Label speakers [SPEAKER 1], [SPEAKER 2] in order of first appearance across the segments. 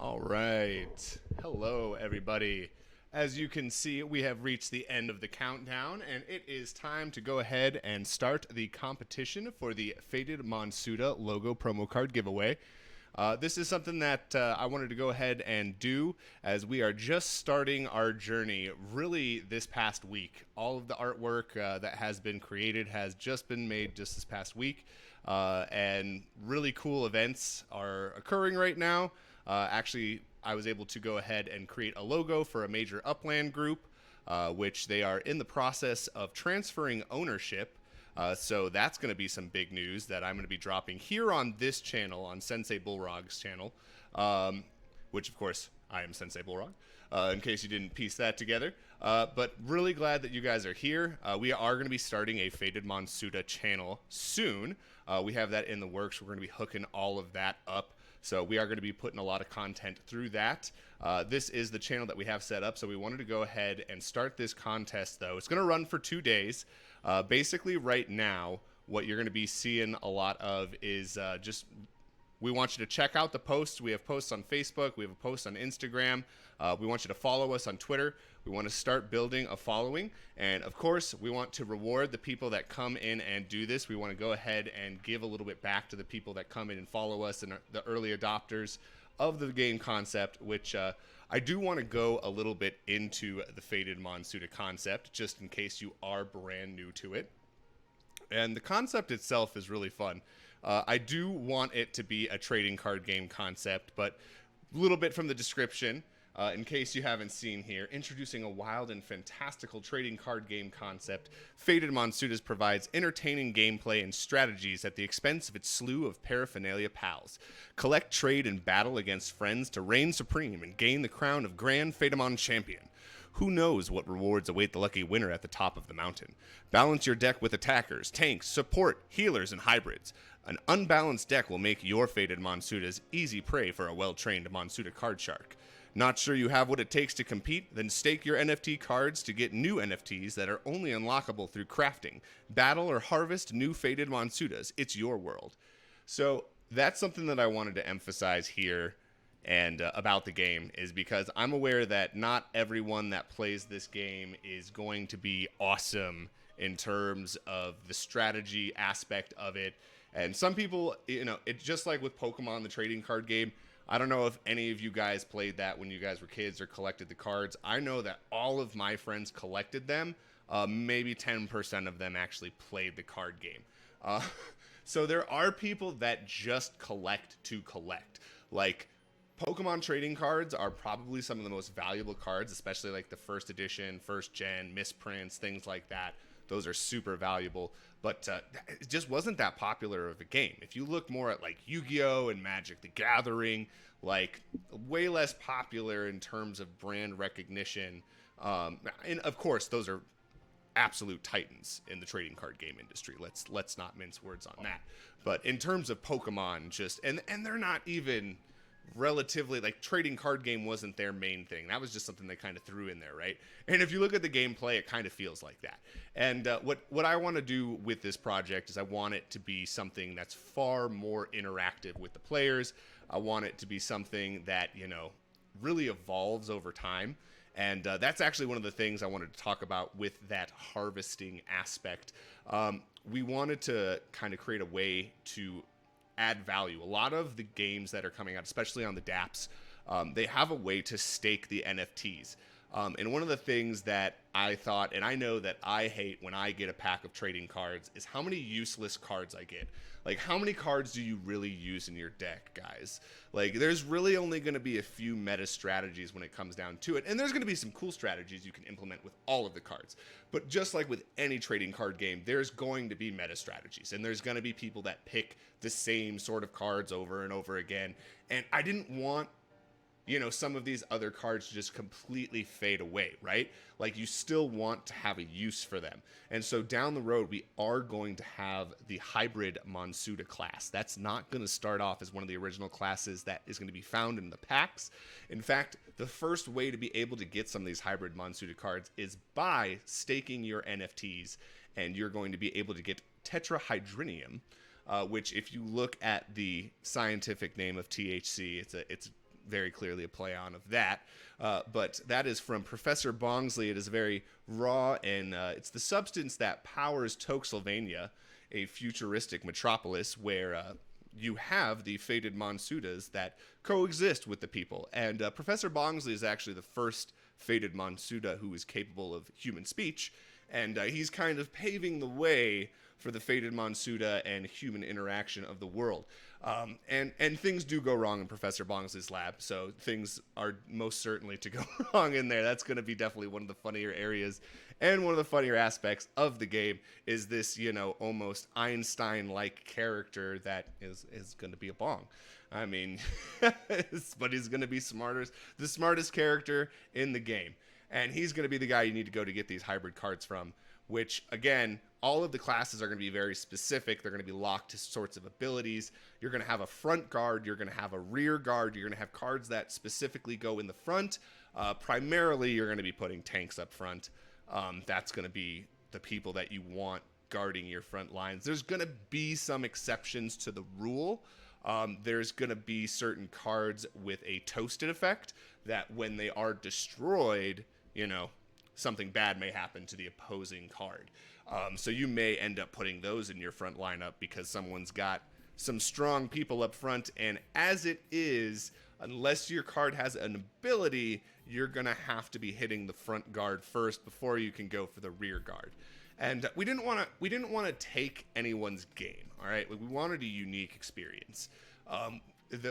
[SPEAKER 1] All right. Hello, everybody. As you can see, we have reached the end of the countdown, and it is time to go ahead and start the competition for the Faded Monsuta logo promo card giveaway. This is something that I wanted to go ahead and do as we are just starting our journey really this past week. All of the artwork that has been created has just been made just this past week, and really cool events are occurring right now. Actually, I was able to go ahead and create a logo for a major upland group, which they are in the process of transferring ownership. So that's going to be some big news that I'm going to be dropping here on this channel, on Sensei Bullrog's channel, which, of course, I am Sensei Bullrog, in case you didn't piece that together. But really glad that you guys are here. We are going to be starting a Faded Monsuta channel soon. We have that in the works. We're going to be hooking all of that up. So we are going to be putting a lot of content through that. This is the channel that we have set up, so we wanted to go ahead and start this contest, though. It's going to run for 2 days. Basically, right now, what you're going to be seeing a lot of is we want you to check out the posts. We have posts on Facebook. We have a post on Instagram. We want you to follow us on Twitter. We want to start building a following. And, of course, we want to reward the people that come in and do this. We want to go ahead and give a little bit back to the people that come in and follow us and the early adopters of the game concept, which I do want to go a little bit into the Faded Monsuta concept, just in case you are brand new to it. And the concept itself is really fun. I do want it to be a trading card game concept, but a little bit from the description, in case you haven't seen here, introducing a wild and fantastical trading card game concept, Faded Monsutas provides entertaining gameplay and strategies at the expense of its slew of paraphernalia pals. Collect, trade, and battle against friends to reign supreme and gain the crown of Grand Fademon Champion. Who knows what rewards await the lucky winner at the top of the mountain? Balance your deck with attackers, tanks, support, healers, and hybrids. An unbalanced deck will make your Faded Monsutas easy prey for a well-trained Monsuta card shark. Not sure you have what it takes to compete? Then stake your NFT cards to get new NFTs that are only unlockable through crafting. Battle or harvest new Faded Monsutas. It's your world. So that's something that I wanted to emphasize here and about the game, is because I'm aware that not everyone that plays this game is going to be awesome in terms of the strategy aspect of it. And some people, it's just like with Pokemon, the trading card game. I don't know if any of you guys played that when you guys were kids or collected the cards. I know that all of my friends collected them. Maybe 10% of them actually played the card game. So there are people that just collect to collect. Like, Pokemon trading cards are probably some of the most valuable cards, especially like the first edition, first gen, misprints, things like that. Those are super valuable, but it just wasn't that popular of a game. If you look more at like Yu-Gi-Oh! And Magic the Gathering, like way less popular in terms of brand recognition. And of course, those are absolute titans in the trading card game industry. Let's not mince words on that. But in terms of Pokemon, just and they're not even relatively, like, trading card game wasn't their main thing. That was just something they kind of threw in there, right? And if you look at the gameplay, it kind of feels like that. And what I want to do with this project is I want it to be something that's far more interactive with the players. I want it to be something that, really evolves over time. And that's actually one of the things I wanted to talk about with that harvesting aspect. We wanted to kind of create a way to add value. A lot of the games that are coming out, especially on the dApps, they have a way to stake the NFTs. And one of the things that I thought, and I know that I hate when I get a pack of trading cards, is how many useless cards I get. Like, how many cards do you really use in your deck, guys? Like, there's really only going to be a few meta strategies when it comes down to it. And there's going to be some cool strategies you can implement with all of the cards. But just like with any trading card game, there's going to be meta strategies. And there's going to be people that pick the same sort of cards over and over again. And I didn't want some of these other cards just completely fade away, right? Like, you still want to have a use for them. And so down the road, we are going to have the hybrid Monsuta class. That's not going to start off as one of the original classes that is going to be found in the packs. In fact, the first way to be able to get some of these hybrid Monsuta cards is by staking your NFTs, and you're going to be able to get Tetrahydrinium, which, if you look at the scientific name of THC, it's very clearly a play on of that. But that is from Professor Bongsley. It is very raw, and it's the substance that powers Toxylvania, a futuristic metropolis where you have the fated Monsutas that coexist with the people. And Professor Bongsley is actually the first fated Monsuta who is capable of human speech, and he's kind of paving the way for the fated Monsuta and human interaction of the world. And things do go wrong in Professor Bongsley's lab, so things are most certainly to go wrong in there. That's going to be definitely one of the funnier areas, and one of the funnier aspects of the game is this, almost Einstein-like character that is going to be a Bong. I mean, but he's going to be the smartest character in the game. And he's going to be the guy you need to go to get these hybrid cards from, which, again, all of the classes are going to be very specific. They're going to be locked to sorts of abilities. You're going to have a front guard. You're going to have a rear guard. You're going to have cards that specifically go in the front. Primarily, you're going to be putting tanks up front. That's going to be the people that you want guarding your front lines. There's going to be some exceptions to the rule. There's going to be certain cards with a toasted effect that when they are destroyed, something bad may happen to the opposing card. So you may end up putting those in your front lineup because someone's got some strong people up front. And as it is, unless your card has an ability, you're going to have to be hitting the front guard first before you can go for the rear guard. And we didn't want to take anyone's game. All right, we wanted a unique experience.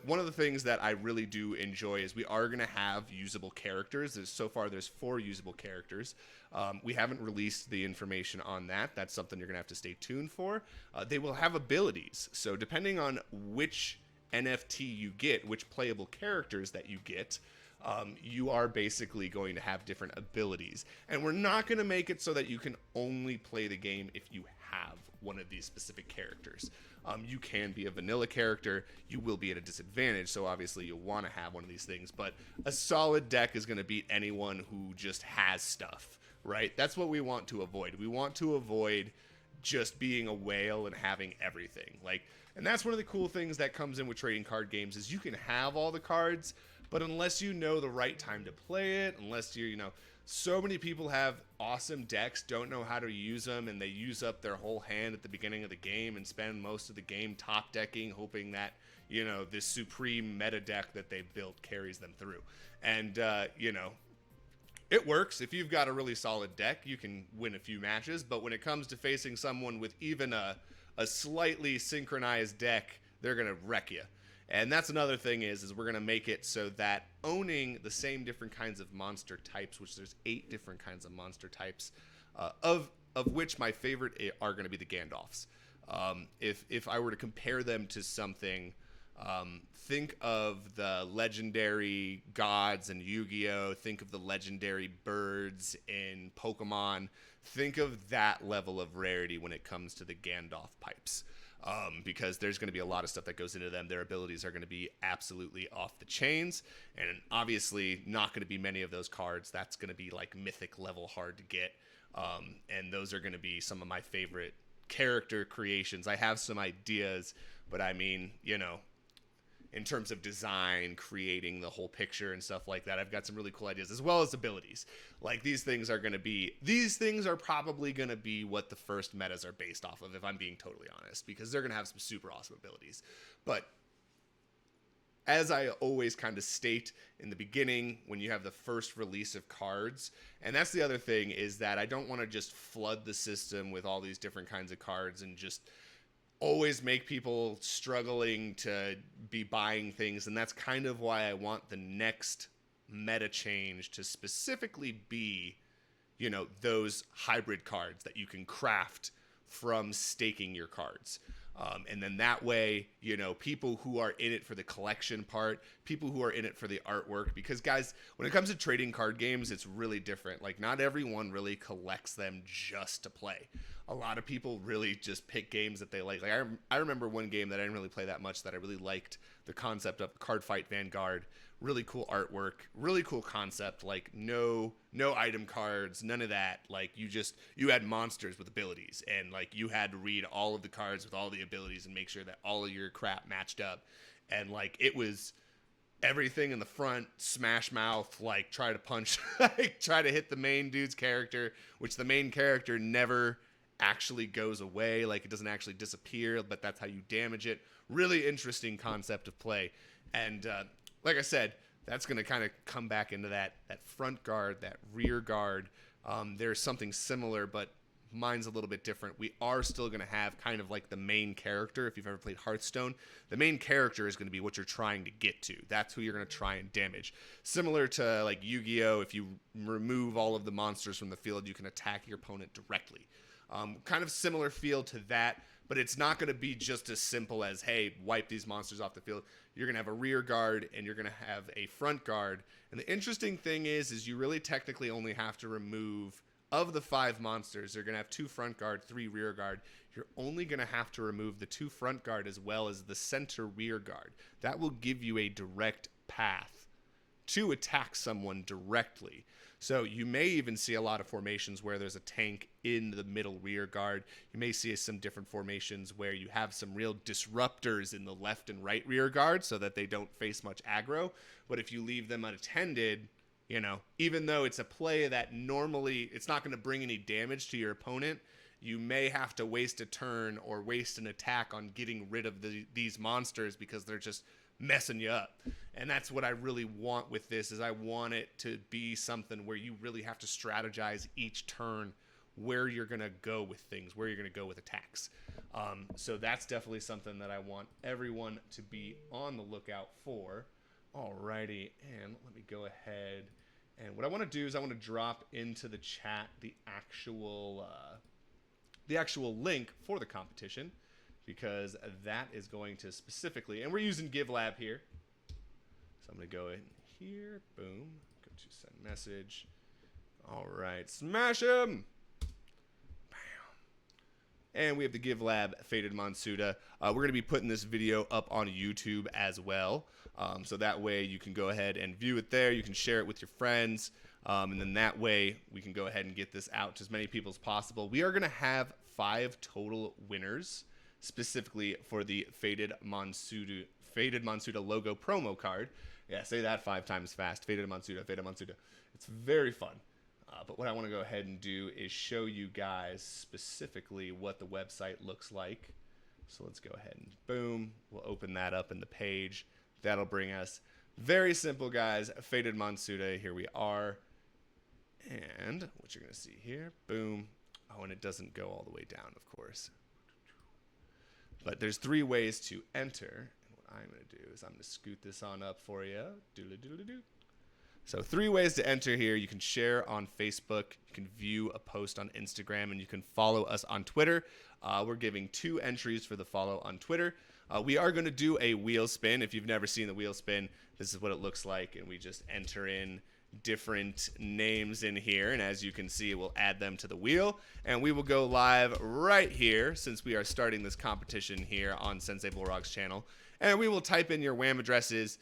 [SPEAKER 1] One of the things that I really do enjoy is we are going to have usable characters. So far, there's 4 usable characters. We haven't released the information on that. That's something you're going to have to stay tuned for. They will have abilities. So depending on which NFT you get, which playable characters that you get, you are basically going to have different abilities. And we're not going to make it so that you can only play the game if you have one of these specific characters. You can be a vanilla character. You will be at a disadvantage, so obviously you'll want to have one of these things. But a solid deck is going to beat anyone who just has stuff, right? That's what we want to avoid. We want to avoid just being a whale and having everything. And that's one of the cool things that comes in with trading card games is you can have all the cards, but unless you know the right time to play it, unless you're, so many people have awesome decks, don't know how to use them, and they use up their whole hand at the beginning of the game and spend most of the game top decking, hoping that, this supreme meta deck that they built carries them through. And, it works. If you've got a really solid deck, you can win a few matches, but when it comes to facing someone with even a slightly synchronized deck, they're going to wreck you. And that's another thing is we're going to make it so that owning the same different kinds of monster types, which there's 8 different kinds of monster types, of which my favorite are going to be the Gandalfs. If I were to compare them to something, think of the legendary gods in Yu-Gi-Oh! Think of the legendary birds in Pokemon. Think of that level of rarity when it comes to the Gandalf pipes. Because there's going to be a lot of stuff that goes into them. Their abilities are going to be absolutely off the chains, and obviously not going to be many of those cards. That's going to be mythic level hard to get, and those are going to be some of my favorite character creations. I have some ideas, but I mean, in terms of design, creating the whole picture and stuff like that, I've got some really cool ideas, as well as abilities. These things are probably going to be what the first metas are based off of, if I'm being totally honest, because they're going to have some super awesome abilities. But as I always kind of state in the beginning, when you have the first release of cards, and that's the other thing, is that I don't want to just flood the system with all these different kinds of cards and just always make people struggling to be buying things. And that's kind of why I want the next meta change to specifically be, those hybrid cards that you can craft from staking your cards. And then that way, people who are in it for the collection part, people who are in it for the artwork, because guys, when it comes to trading card games, it's really different. Not everyone really collects them just to play. A lot of people really just pick games that they like. I remember one game that I didn't really play that much that I really liked the concept of, Card Fight Vanguard. Really cool artwork, really cool concept. No item cards, none of that. You had monsters with abilities, and you had to read all of the cards with all the abilities and make sure that all of your crap matched up. And it was everything in the front, smash mouth, like try to punch, like try to hit the main dude's character, which the main character never actually goes away. Like it doesn't actually disappear, but that's how you damage it. Really interesting concept of play. And like I said, that's going to kind of come back into that front guard, that rear guard. There's something similar, but mine's a little bit different. We are still going to have kind of like the main character. If you've ever played Hearthstone, the main character is going to be what you're trying to get to. That's who you're going to try and damage. Similar to like Yu-Gi-Oh! If you remove all of the monsters from the field, you can attack your opponent directly. Kind of similar feel to that, but it's not going to be just as simple as, hey, wipe these monsters off the field. You're going to have a rear guard and you're going to have a front guard. And the interesting thing is you really technically only have to remove, of the 5 monsters, they're going to have 2 front guard, 3 rear guard. You're only going to have to remove the 2 front guard as well as the center rear guard. That will give you a direct path to attack someone directly. So you may even see a lot of formations where there's a tank in the middle rear guard. You may see some different formations where you have some real disruptors in the left and right rear guard so that they don't face much aggro. But if you leave them unattended, you know, even though it's a play that normally it's not going to bring any damage to your opponent, you may have to waste a turn or waste an attack on getting rid of these monsters because they're just messing you up. And that's what I really want with this, is I want it to be something where you really have to strategize each turn where you're going to go with things, where you're going to go with attacks. So that's definitely something that I want everyone to be on the lookout for. Alrighty, and let me go ahead, and what I want to do is I want to drop into the chat the actual link for the competition, because that is going to specifically, and we're using GiveLab here, so I'm going to go in here, boom, go to send message. Alright, smash him! And we have the GiveLab Faded Monsuta. We're going to be putting this video up on YouTube as well. So that way you can go ahead and view it there. You can share it with your friends. And then that way we can go ahead and get this out to as many people as possible. We are going to have 5 total winners specifically for the Faded Monsuta logo promo card. Yeah, say that 5 times fast. Faded Monsuta, Faded Monsuta. It's very fun. But what I want to go ahead and do is show you guys specifically what the website looks like. So let's go ahead and boom, we'll open that up in the page. That'll bring us, very simple guys, Faded Monsuta, here we are. And what you're going to see here, boom. Oh, and it doesn't go all the way down, of course. But there's 3 ways to enter. And what I'm going to do is I'm going to scoot this on up for you. Doodle-doodle-doo. So 3 ways to enter here. You can share on Facebook, you can view a post on Instagram, and you can follow us on Twitter. We're giving 2 entries for the follow on Twitter. We are going to do a wheel spin. If you've never seen the wheel spin, this is what it looks like, and we just enter in different names in here, and as you can see, we'll add them to the wheel, and we will go live right here since we are starting this competition here on Sensei Bullrog's channel, and we will type in your WAM addresses.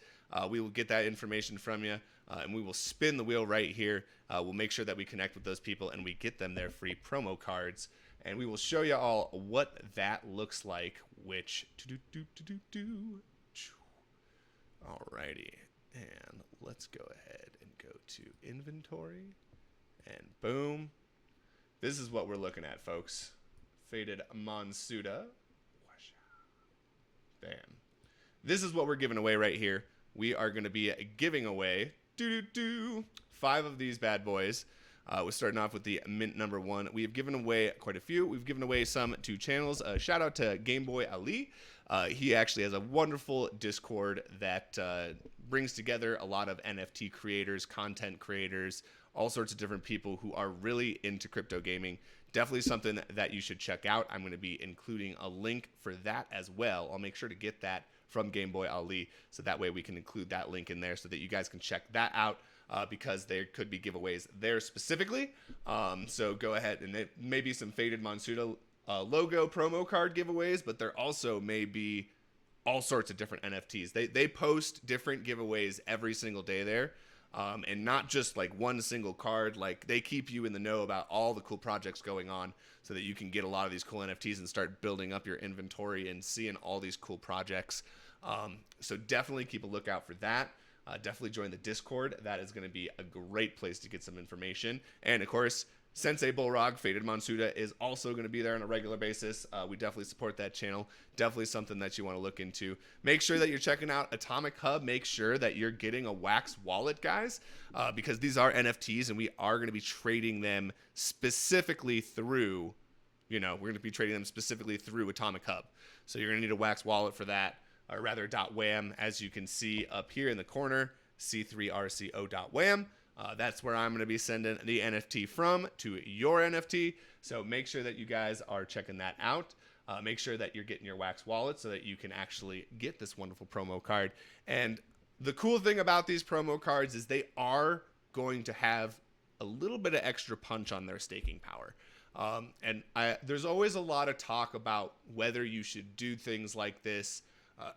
[SPEAKER 1] We will get that information from you. And we will spin the wheel right here. We'll make sure that we connect with those people and we get them their free promo cards. And we will show you all what that looks like, which... Alrighty. And let's go ahead and go to inventory. And boom. This is what we're looking at, folks. Faded Monsuta. Bam. This is what we're giving away right here. We are going to be giving away 5 of these bad boys. We're starting off with the mint number 1. We have given away quite a few. We've given away some to channels. Shout out to Game Boy Ali. He actually has a wonderful Discord that brings together a lot of NFT creators, content creators, all sorts of different people who are really into crypto gaming. Definitely something that you should check out. I'm going to be including a link for that as well. I'll make sure to get that from Game Boy Ali, so that way we can include that link in there so that you guys can check that out, because there could be giveaways there specifically. So go ahead, and it may be some Faded Monsuta logo promo card giveaways, but there also may be all sorts of different NFTs. They post different giveaways every single day there, and not just like one single card. Like, they keep you in the know about all the cool projects going on so that you can get a lot of these cool NFTs and start building up your inventory and seeing all these cool projects. So definitely keep a lookout for that. definitely join the Discord. That is going to be a great place to get some information. And of course, Sensei Bullrog, Faded Monsuta, is also going to be there on a regular basis. We definitely support that channel. Definitely something that you want to look into. Make sure that you're checking out Atomic Hub. Make sure that you're getting a wax wallet, guys, because these are NFTs, and we are going to be trading them specifically through, we're going to be trading them specifically through Atomic Hub. So you're going to need a wax wallet for that, or rather .wham, as you can see up here in the corner, c3rco.wham. That's where I'm going to be sending the NFT from to your NFT. So make sure that you guys are checking that out. Make sure that you're getting your wax wallet so that you can actually get this wonderful promo card. And the cool thing about these promo cards is they are going to have a little bit of extra punch on their staking power. There's always a lot of talk about whether you should do things like this.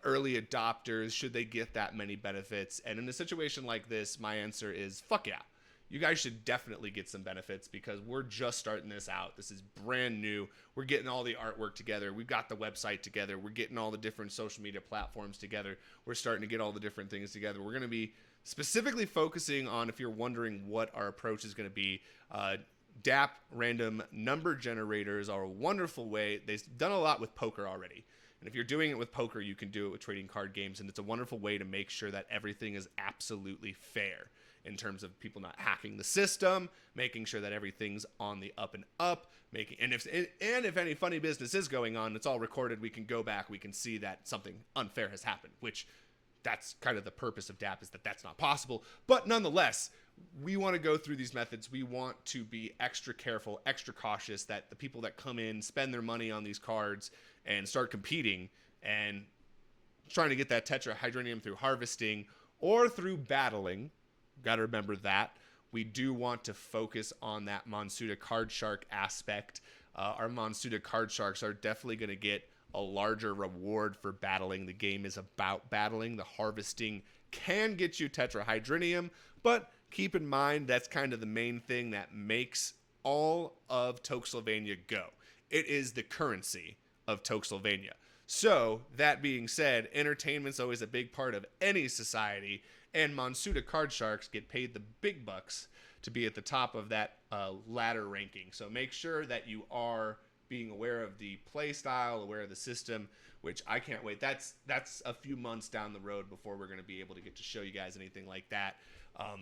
[SPEAKER 1] Early adopters, should they get that many benefits? And in a situation like this, my answer is fuck yeah. You guys should definitely get some benefits because we're just starting this out. This is brand new. We're getting all the artwork together. We've got the website together. We're getting all the different social media platforms together. We're starting to get all the different things together. We're going to be specifically focusing on, if you're wondering what our approach is going to be, DApp random number generators are a wonderful way. They've done a lot with poker already. And if you're doing it with poker, you can do it with trading card games. And it's a wonderful way to make sure that everything is absolutely fair in terms of people not hacking the system, making sure that everything's on the up and up, and if any funny business is going on, it's all recorded. We can go back. We can see that something unfair has happened, which that's kind of the purpose of DApp, is that that's not possible. But nonetheless, we want to go through these methods. We want to be extra careful, extra cautious that the people that come in, spend their money on these cards and start competing and trying to get that tetrahydronium through harvesting or through battling. Got to remember that. We do want to focus on that Monsuta card shark aspect. Our Monsuta card sharks are definitely going to get a larger reward for battling. The game is about battling. The harvesting can get you tetrahydronium, but keep in mind that's kind of the main thing that makes all of Toxylvania go. It is the currency of Toxylvania. So, that being said, entertainment's always a big part of any society, and Monsuta card sharks get paid the big bucks to be at the top of that ladder ranking. So make sure that you are being aware of the play style, aware of the system, which I can't wait. That's a few months down the road before we're going to be able to get to show you guys anything like that.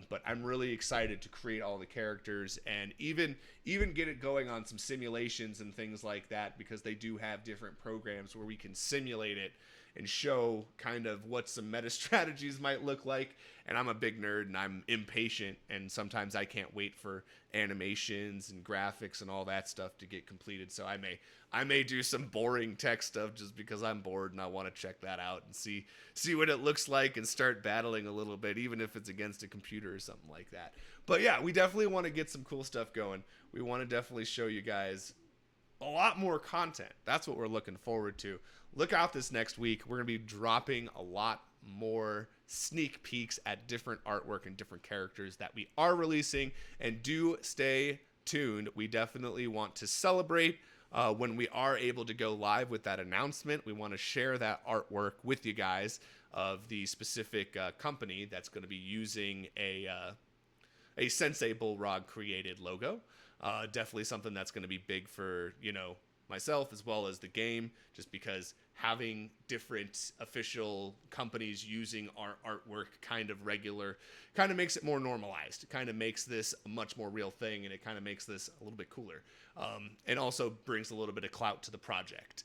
[SPEAKER 1] But I'm really excited to create all the characters and even get it going on some simulations and things like that, because they do have different programs where we can simulate it and show kind of what some meta strategies might look like. And I'm a big nerd and I'm impatient, and sometimes I can't wait for animations and graphics and all that stuff to get completed. So I may do some boring tech stuff just because I'm bored and I want to check that out and see what it looks like and start battling a little bit, even if it's against a computer or something like that. But yeah, we definitely want to get some cool stuff going. We want to definitely show you guys a lot more content. That's what we're looking forward to. Look out this next week. We're going to be dropping a lot more sneak peeks at different artwork and different characters that we are releasing, and do stay tuned. We definitely want to celebrate when we are able to go live with that announcement. We want to share that artwork with you guys of the specific company that's going to be using a Sensei Bullrog created logo. Definitely something that's going to be big for, myself as well as the game, just because having different official companies using our artwork kind of makes it more normalized. It kind of makes this a much more real thing, and it kind of makes this a little bit cooler. And also brings a little bit of clout to the project.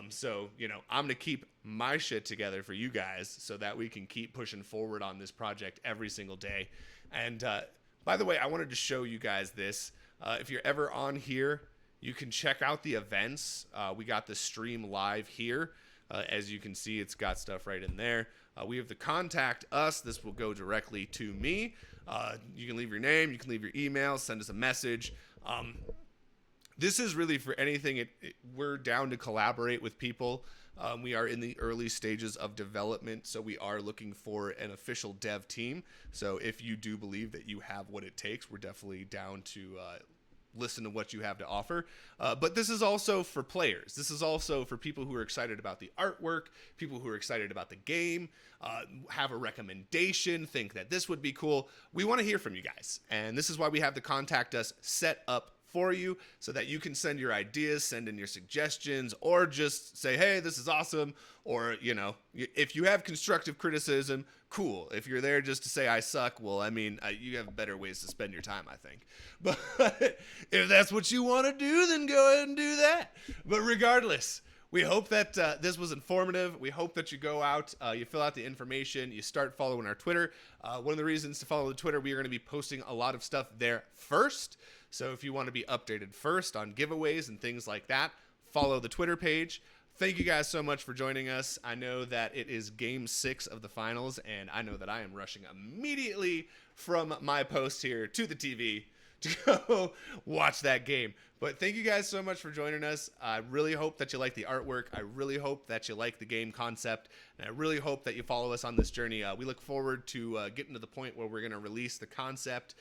[SPEAKER 1] So, I'm going to keep my shit together for you guys so that we can keep pushing forward on this project every single day. And by the way, I wanted to show you guys this. If you're ever on here, you can check out the events. We got the stream live here. As you can see, it's got stuff right in there. We have the contact us. This will go directly to me. You can leave your name. You can leave your email. Send us a message. This is really for anything. We're down to collaborate with people. We are in the early stages of development, so we are looking for an official dev team. So if you do believe that you have what it takes, we're definitely down to listen to what you have to offer. But this is also for players. This is also for people who are excited about the artwork, people who are excited about the game, have a recommendation, think that this would be cool. We want to hear from you guys. And this is why we have the Contact Us set up for you, so that you can send your ideas, send in your suggestions, or just say, hey, this is awesome. Or, you know, if you have constructive criticism, cool. If you're there just to say I suck, well, I mean, you have better ways to spend your time, I think. But if that's what you want to do, then go ahead and do that. But regardless, we hope that this was informative. We hope that you go out, you fill out the information, you start following our Twitter. One of the reasons to follow the Twitter, we are going to be posting a lot of stuff there first. So if you want to be updated first on giveaways and things like that, follow the Twitter page. Thank you guys so much for joining us. I know that it is Game 6 of the finals, and I know that I am rushing immediately from my post here to the TV to go watch that game. But thank you guys so much for joining us. I really hope that you like the artwork. I really hope that you like the game concept. And I really hope that you follow us on this journey. We look forward to getting to the point where we're going to release the concept,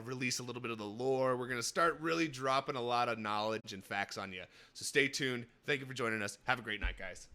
[SPEAKER 1] release a little bit of the lore. We're going to start really dropping a lot of knowledge and facts on you. So stay tuned. Thank you for joining us. Have a great night, guys.